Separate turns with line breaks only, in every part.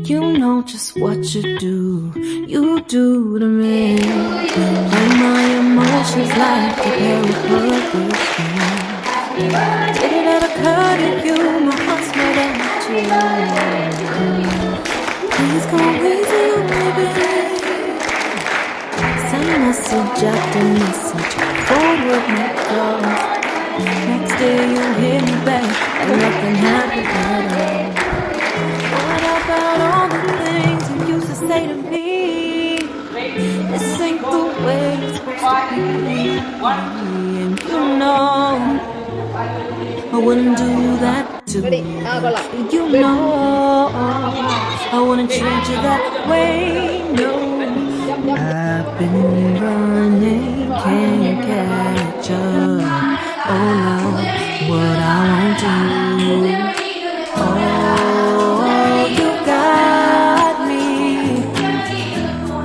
You know just what you do to me. Play my emotions like a pair of puppets. Did it ever occur to you my heart's more than a toy? Please go easy on me, babe. Send message after message, forward my calls. Next day you hit me back and nothing happened at all. What about all the things you used to say to me? This ain't the way it's supposed to be. And you know I wouldn't do that to you. You know I wouldn't treat you that way. No, I've been running, can't catch up. Oh Lord, what I won't do. Oh, you got me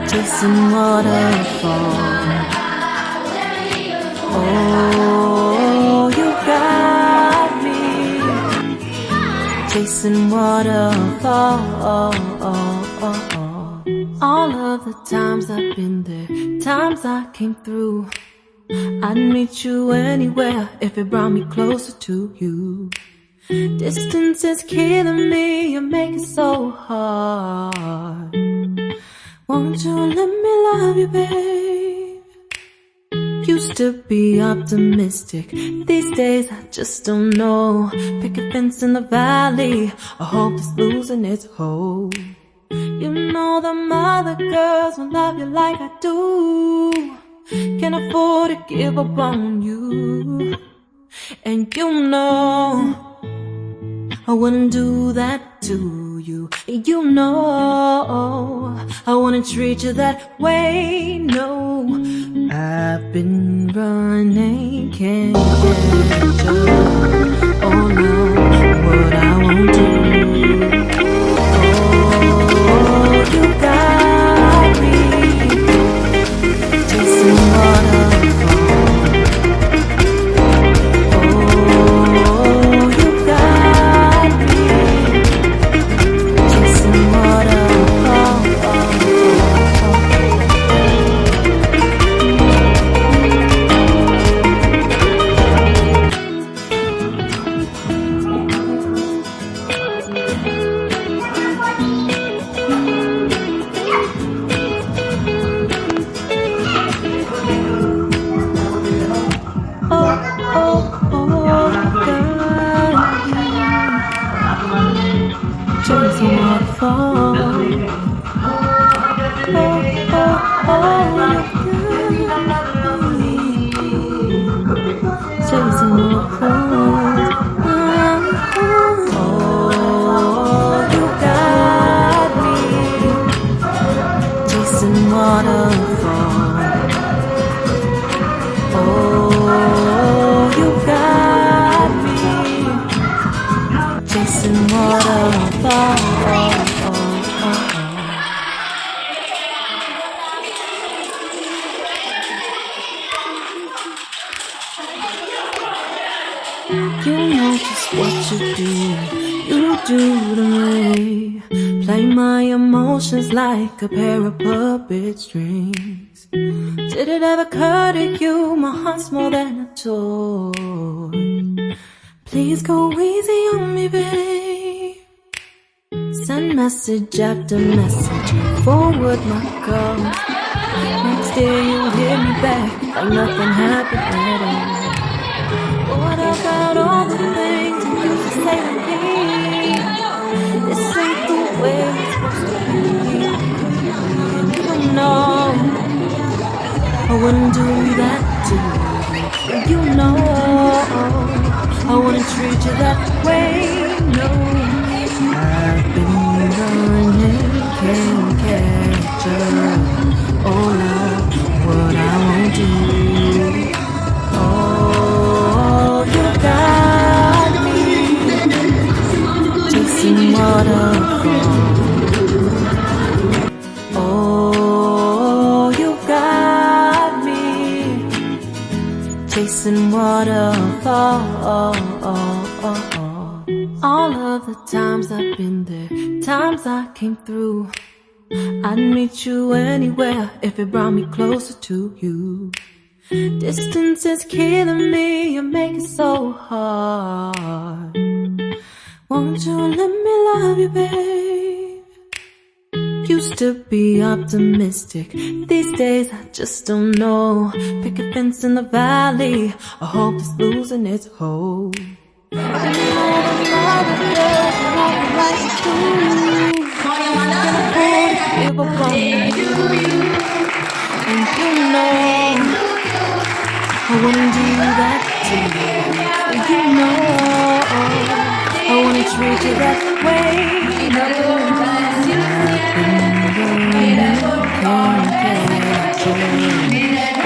chasing waterfalls. Oh, you got me chasing waterfalls. All of the times I've been there, times I came through, I'd meet you anywhere if it brought me closer to you. Distance is killing me, you make it so hard. Won't you let me love you, babe? Used to be optimistic, these days I just don't know. Pick a fence in the valley, I hope it's losing its hold. You know them other girls won't love you like I do. Can't afford to give up on you. And you know I wouldn't do that to you. You know I wouldn't treat you that way. No, I've been running, can't catch up. Oh no, what I won't do. Oh, you got me chasing waterfalls. Oh, you got me chasing waterfalls. Chasing waterfalls. Chasing waterfalls. Oh, you got me chasing waterfalls. Oh, you got me chasing waterfalls. You know just what you do to me. Play my emotions like a pair of puppet strings. Did it ever occur to you my heart's more than a toy? Please go easy on me, babe. Send message after message, forward my calls. Next day you hit me back like nothing happened at all. What about all the things you used to say to me? This ain't the way it's supposed to be. And you know I wouldn't do that to you. And you know I wouldn't treat you that way. No, I've been running, can't catch up. Oh Lord, what I won't do. Oh, you got me chasing waterfalls. Oh, you got me chasing waterfalls. All of the times I've been there, times I came through, I'd meet you anywhere if it brought me closer to you. Distance is killing me, you make it so hard. Won't you let me love you, babe? Used to be optimistic, these days I just don't know. Pick a fence in the valley, I hope it's losing its hold. You know the love of yours won't be like it do. Give up on you, and you know I wouldn't do that to you. And you know I wouldn't treat you that way.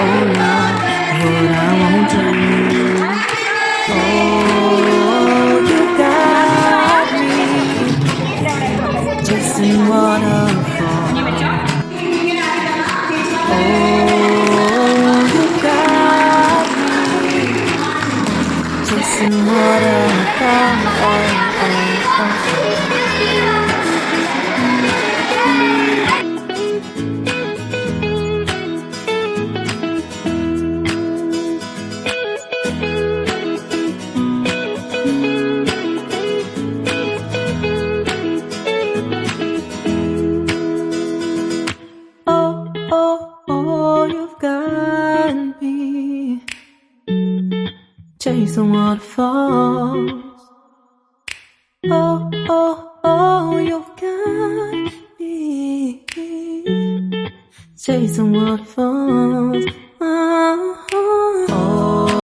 Oh Lord, what I won't do. Oh, you got me chasing waterfalls. Oh, you got me chasing waterfalls. Oh, you've got me chasing waterfalls. Oh, you've got me chasing waterfalls.